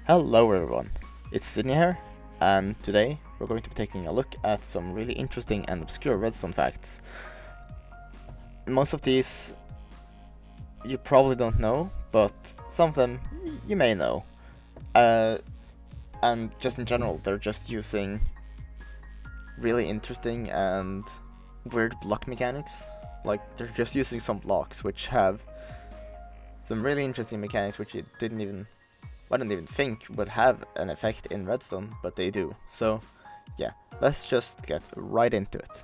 Hello everyone, it's Sydney here, and today we're going to be taking a look at some really interesting and obscure redstone facts. Most of these you probably don't know, but some of them you may know. And just in general, they're just using really interesting and weird block mechanics. Like, they're just using some blocks which have some really interesting mechanics which I didn't even think would have an effect in Redstone, but they do. So, yeah, let's just get right into it.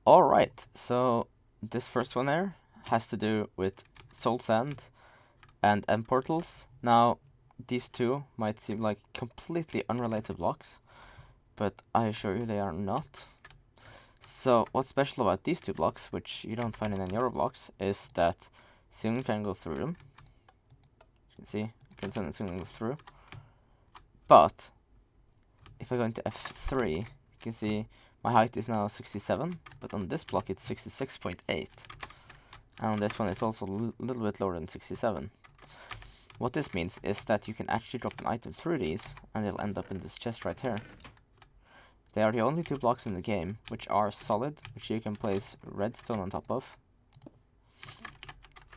Alright, so this first one there has to do with soul sand and M portals. Now, these two might seem like completely unrelated blocks, but I assure you they are not. So, what's special about these two blocks, which you don't find in any other blocks, is that signal can go through them. You can see, you can send the signal through. But if I go into F3, you can see my height is now 67, but on this block it's 66.8. And on this one it's also a little bit lower than 67. What this means is that you can actually drop an item through these, and it'll end up in this chest right here. They are the only two blocks in the game which are solid, which you can place redstone on top of,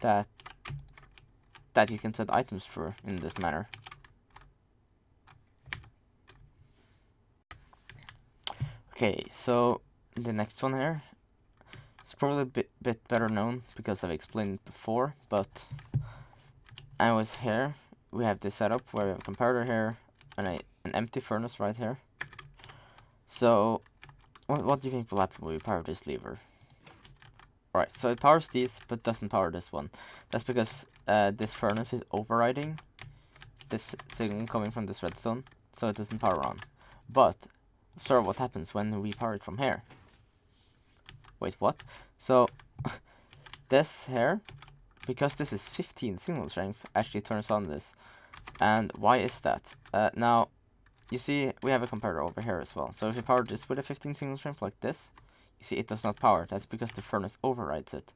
that you can set items through in this manner. Okay, so the next one here is probably a bit better known because I've explained it before, but I was here. We have this setup where we have a comparator here and an empty furnace right here. So, what do you think will happen when we power this lever? Alright, so it powers these, but doesn't power this one. That's because this furnace is overriding this signal coming from this redstone, so it doesn't power on. But, observe what happens when we power it from here. Wait, what? So, this here, because this is 15 signal strength, actually turns on this. And why is that? Now, you see, we have a comparator over here as well. So if you power this with a 15 signal strength like this, you see it does not power. That's because the furnace overrides it.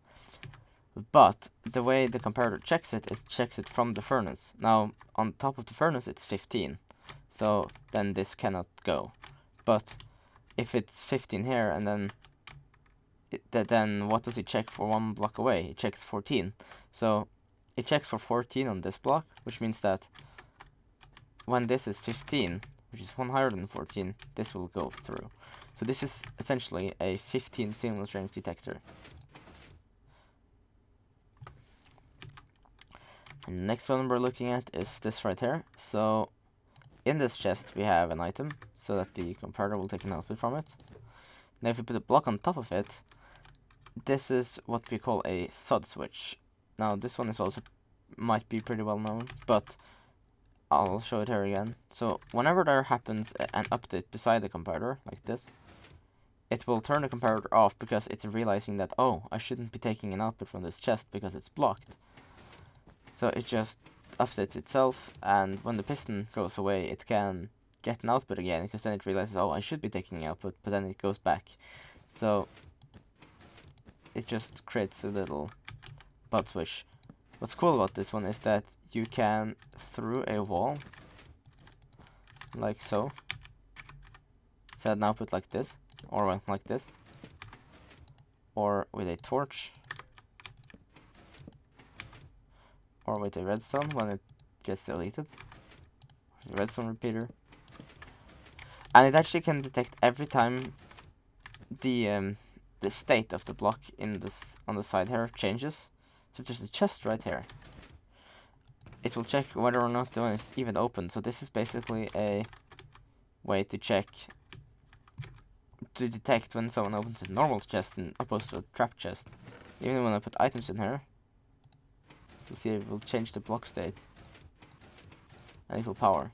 But the way the comparator checks it checks it from the furnace. Now, on top of the furnace, it's 15. So then this cannot go. But if it's 15 here, and then what does it check for one block away? It checks 14. So it checks for 14 on this block, which means that when this is 15, which is one higher than 14, this will go through. So this is essentially a 15 signal strength detector. And the next one we're looking at is this right here. So in this chest we have an item, so that the comparator will take an output from it. Now if we put a block on top of it, this is what we call a Sod Switch. Now this one is also might be pretty well known, but I'll show it here again. So whenever there happens an update beside the comparator, like this, it will turn the comparator off because it's realizing that, oh, I shouldn't be taking an output from this chest because it's blocked. So it just updates itself, and when the piston goes away, it can get an output again, because then it realizes, oh, I should be taking an output, but then it goes back. So it just creates a little bud switch. What's cool about this one is that you can, through a wall, like so, set an output like this, or like this, or with a torch, or with a redstone when it gets deleted, the redstone repeater, and it actually can detect every time the state of the block in this on the side here changes. So if there's a chest right here, it will check whether or not the one is even open. So this is basically a way to detect when someone opens a normal chest in opposed to a trap chest. Even when I put items in here, you see it will change the block state, and it will power.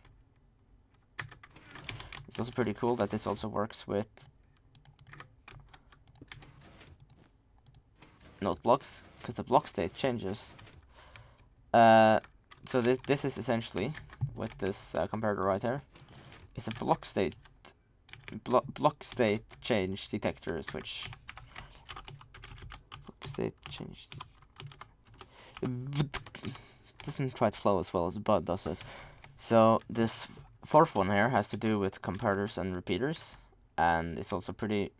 It's also pretty cool that this also works with node blocks, because the block state changes. So this is essentially, with this comparator right here, it's a block state change detector switch. Block state change. doesn't quite flow as well as Bud does it. So this fourth one here has to do with comparators and repeaters, and it's also pretty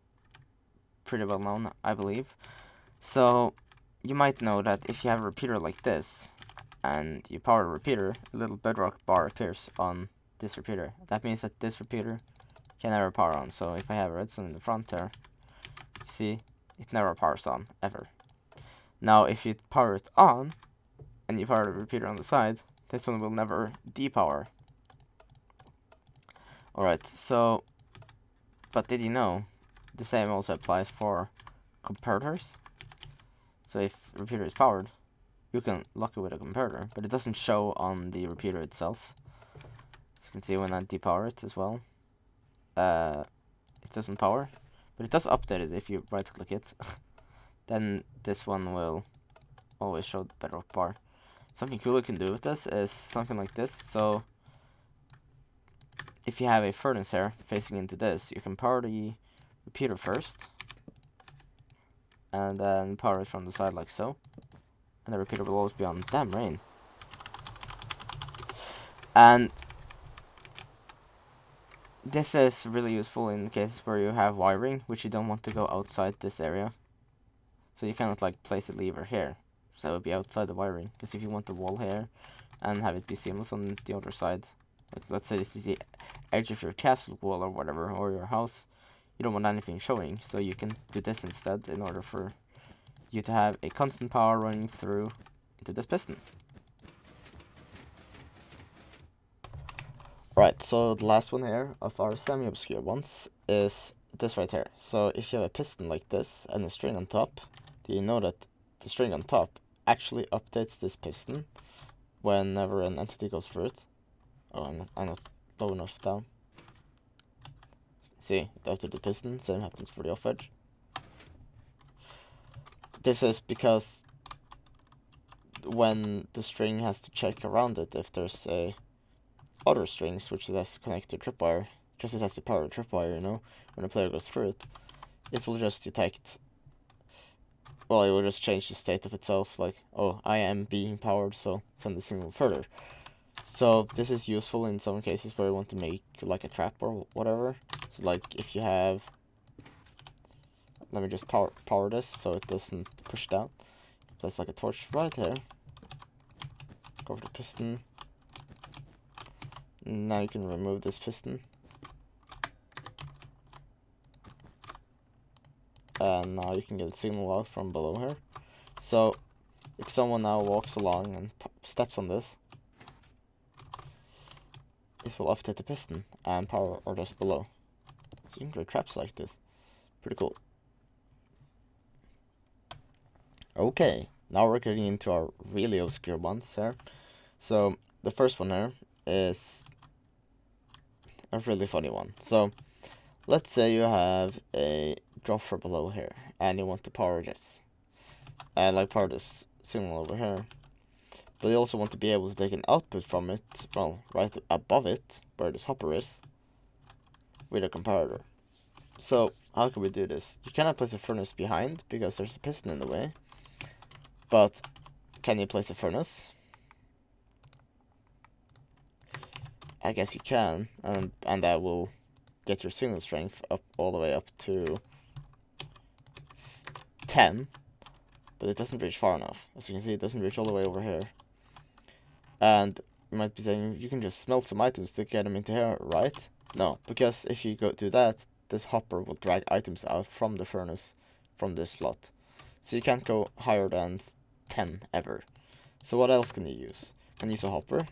well known, I believe. So you might know that if you have a repeater like this, and you power the repeater, a little bedrock bar appears on this repeater. That means that this repeater can never power on. So if I have a redstone in the front there, you see, it never powers on, ever. Now if you power it on, and you power the repeater on the side, this one will never depower. Alright, so, but did you know, the same also applies for comparators? So if the repeater is powered, you can lock it with a comparator, but it doesn't show on the repeater itself. As you can see when I depower it as well, it doesn't power, but it does update it if you right click it. Then this one will always show the bedrock bar. Something cool you can do with this is something like this. So if you have a furnace here facing into this, you can power the repeater first, and then power it from the side like so. And the repeater will always be on. Damn rain. And this is really useful in cases where you have wiring which you don't want to go outside this area. So you cannot like place a lever here, so it would be outside the wiring. Because if you want the wall here and have it be seamless on the other side, like let's say this is the edge of your castle wall or whatever, or your house, you don't want anything showing, so you can do this instead in order for you to have a constant power running through into this piston. Right, so the last one here of our semi-obscure ones is this right here. So if you have a piston like this and a string on top, do you know that the string on top actually updates this piston whenever an entity goes through it? Oh, I'm not low enough down. See, it updated the piston, same happens for the off edge. This is because when the string has to check around it if there's a other strings which it has to connect to tripwire, just it has to power the tripwire, you know, when the player goes through it, it will just detect, well, it will just change the state of itself, like, oh, I am being powered, so send the signal further. So this is useful in some cases where you want to make like a trap or whatever. So like if you have, let me just power this so it doesn't push down. Place like a torch right here. Go over the piston. Now you can remove this piston. And now you can get a signal out from below here. So if someone now walks along and steps on this, it will update the piston and power or just below. So you can create traps like this. Pretty cool. Okay, now we're getting into our really obscure ones here. So the first one here is a really funny one. So let's say you have a dropper below here and you want to power this. And like power this signal over here. But you also want to be able to take an output from it, well, right above it, where this hopper is, with a comparator. So how can we do this? You cannot place a furnace behind because there's a piston in the way. But can you place a furnace? I guess you can, and that will get your signal strength up all the way up to 10, but it doesn't reach far enough. As you can see, it doesn't reach all the way over here. And you might be saying, you can just smelt some items to get them into here, right? No, because if you go do that, this hopper will drag items out from the furnace, from this slot. So you can't go higher than 10 ever. So what else can you use? Can you use a hopper?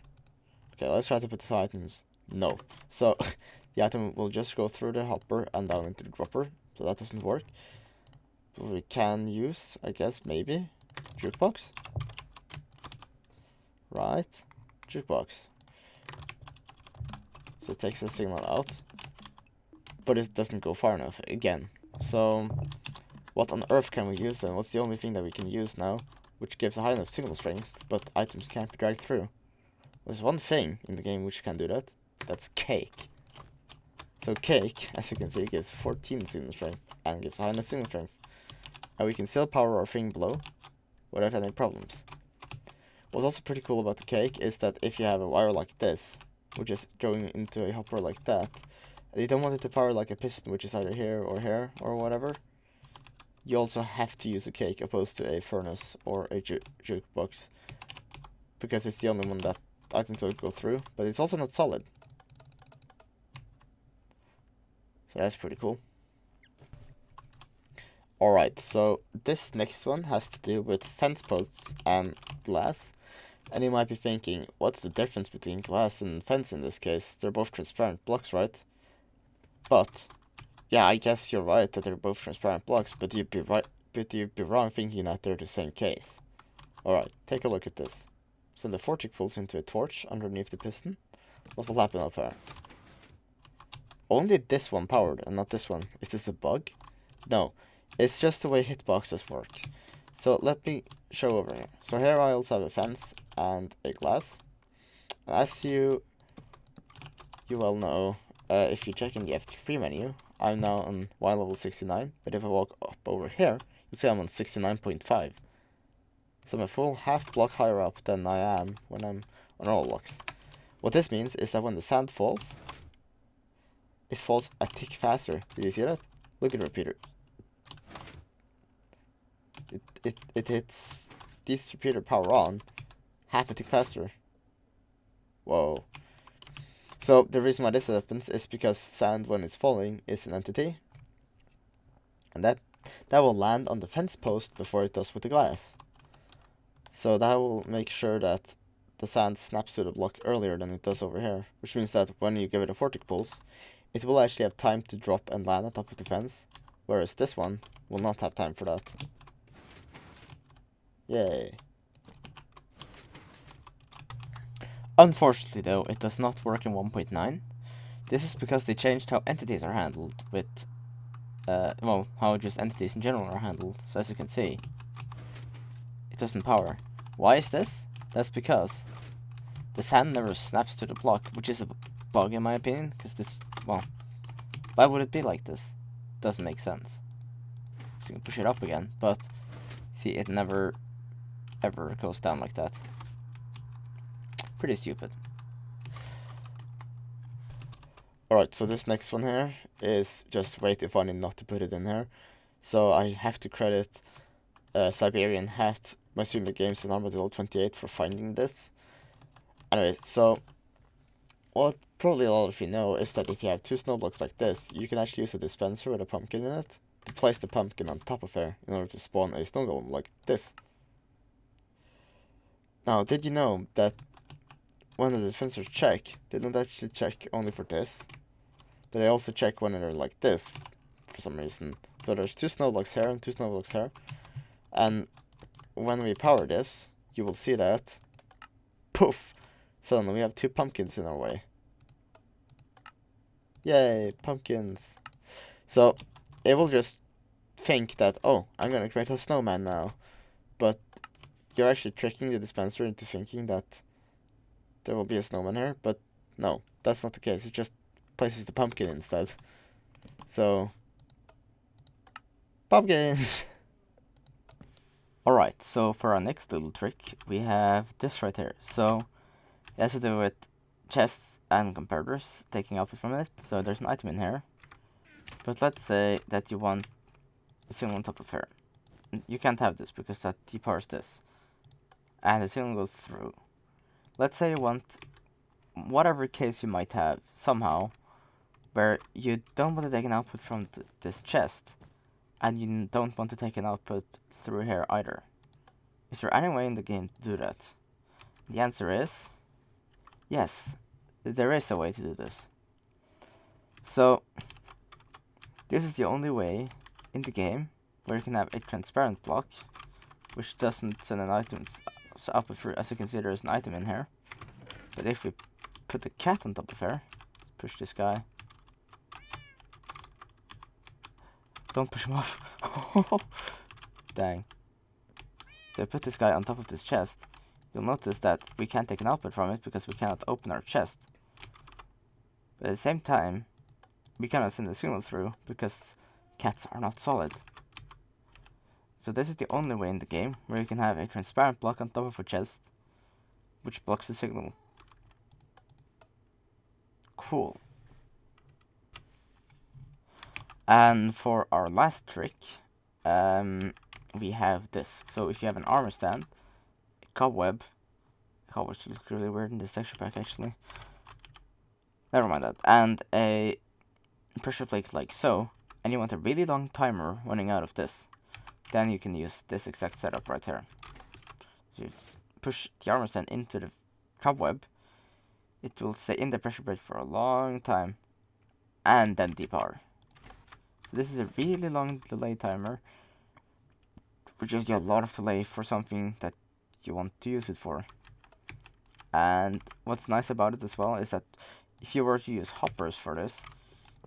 Okay, let's try to put the items. No. So the item will just go through the hopper and down into the dropper. So that doesn't work. But we can use, I guess, maybe jukebox. Right, jukebox. So it takes the signal out, but it doesn't go far enough again. So what on earth can we use then? What's the only thing that we can use now which gives a high enough signal strength but items can't be dragged through? There's one thing in the game which can do that. That's cake. So cake, as you can see, gives 14 signal strength and gives a high enough signal strength. And we can still power our thing below without any problems. What's also pretty cool about the cake is that if you have a wire like this, which is going into a hopper like that, and you don't want it to power like a piston, which is either here or whatever, you also have to use a cake opposed to a furnace or a jukebox, because it's the only one that items will go through, but it's also not solid. So that's pretty cool. Alright, so this next one has to do with fence posts and glass. And you might be thinking, what's the difference between glass and fence in this case? They're both transparent blocks, right? But yeah, I guess you're right that they're both transparent blocks, but you'd be wrong thinking that they're the same case. Alright, take a look at this. Send the vortex pulse into a torch underneath the piston. What will happen up here? Only this one powered and not this one. Is this a bug? No. It's just the way hitboxes work. So let me show over here. So here I also have a fence and a glass. As you well know, if you check in the F3 menu, I'm now on Y level 69. But if I walk up over here, you'll see I'm on 69.5. So I'm a full half block higher up than I am when I'm on all blocks. What this means is that when the sand falls, it falls a tick faster. Did you see that? Look at the repeater. It hits this repeater power on half a tick faster. Whoa. So the reason why this happens is because sand, when it's falling, is an entity, and that will land on the fence post before it does with the glass. So that will make sure that the sand snaps to the block earlier than it does over here, which means that when you give it a vortex pulse, it will actually have time to drop and land on top of the fence, whereas this one will not have time for that. Yay. Unfortunately though, it does not work in 1.9. This is because they changed how entities are handled with, well, how just entities in general are handled. So as you can see, it doesn't power. Why is this? That's because the sand never snaps to the block, which is a bug in my opinion, because this, well, why would it be like this? Doesn't make sense. So you can push it up again, but see, it never ever goes down like that. Pretty stupid. Alright, so this next one here is just way too funny not to put it in here. So I have to credit Siberian Hat, my Sumo Games and Armadillo 28 for finding this. Anyway, so what probably a lot of you know is that if you have two snow blocks like this, you can actually use a dispenser with a pumpkin in it to place the pumpkin on top of there in order to spawn a snow golem like this. Now, did you know that when the dispensers check, they don't actually check only for this, but they also check when they're like this for some reason. So there's two snow blocks here and two snow blocks here, and when we power this, you will see that, poof, suddenly we have two pumpkins in our way. Yay, pumpkins. So it will just think that, oh, I'm gonna create a snowman now, but you're actually tricking the dispenser into thinking that there will be a snowman here, but no, that's not the case. It just places the pumpkin instead. So, pumpkins! Alright, so for our next little trick, we have this right here. So, it has to do with chests and comparators, taking output from it. So there's an item in here. But let's say that you want a signal on top of here. You can't have this because that depowers this. And the signal goes through. Let's say you want whatever case you might have somehow where you don't want to take an output from this chest and you don't want to take an output through here either. Is there any way in the game to do that? The answer is yes, there is a way to do this. So this is the only way in the game where you can have a transparent block which doesn't send an item output through. As you can see, there is an item in here. But if we put the cat on top of here, let's push this guy. Don't push him off. Dang. So I put this guy on top of this chest. You'll notice that we can't take an output from it because we cannot open our chest. But at the same time, we cannot send the signal through because cats are not solid. So this is the only way in the game where you can have a transparent block on top of a chest which blocks the signal. Cool. And for our last trick, we have this. So if you have an armor stand, a cobweb which looks really weird in this texture pack actually. Never mind that. And a pressure plate like so, and you want a really long timer running out of this, then you can use this exact setup right here. So you push the armor stand into the cobweb, it will stay in the pressure plate for a long time, and then depower. So this is a really long delay timer, which gives you a lot of delay for something that you want to use it for. And what's nice about it as well is that if you were to use hoppers for this,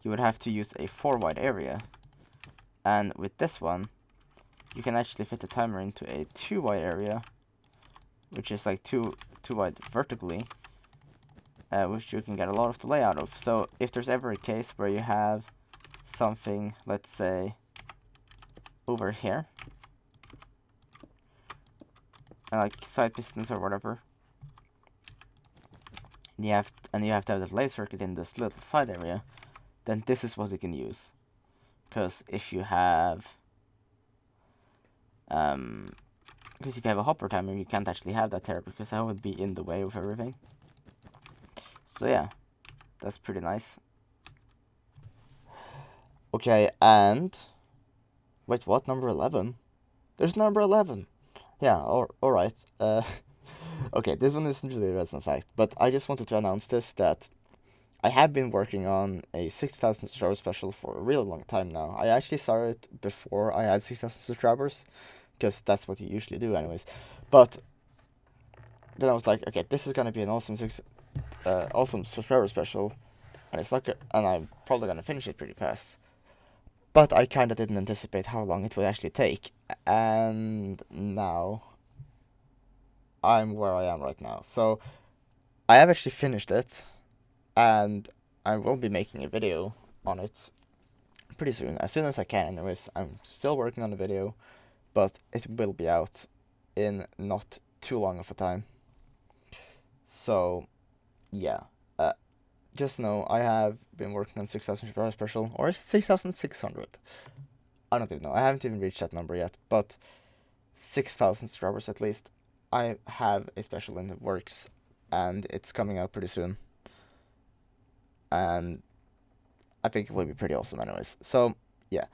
you would have to use a 4 wide area. And with this one, you can actually fit the timer into a 2 wide area, which is like 2 wide vertically, which you can get a lot of delay out of. So if there's ever a case where you have something, let's say, over here, like side pistons or whatever, you have to have the delay circuit in this little side area, then this is what you can use. Because if you have a hopper timer, you can't actually have that there because that would be in the way of everything. So yeah, that's pretty nice. Okay, and wait, what? Number 11? There's number 11. Yeah, alright. Okay, this one isn't really a Redstone fact, but I just wanted to announce this, that I have been working on a 6,000 subscriber special for a really long time now. I actually started before I had 6,000 subscribers, because that's what you usually do anyways. But then I was like, okay, this is gonna be an awesome subscriber special, and and I'm probably gonna finish it pretty fast. But I kinda didn't anticipate how long it would actually take, and now I'm where I am right now. So I have actually finished it, and I will be making a video on it pretty soon, as soon as I can anyways. I'm still working on the video, but it will be out in not too long of a time. So yeah, just know I have been working on 6,000 subscriber special, or is it 6,600? I don't even know. I haven't even reached that number yet, but 6,000 subscribers at least. I have a special in the works, and it's coming out pretty soon. And I think it will be pretty awesome anyways. So yeah.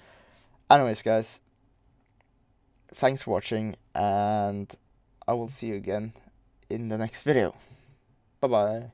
Anyways, guys, thanks for watching, and I will see you again in the next video. Bye bye.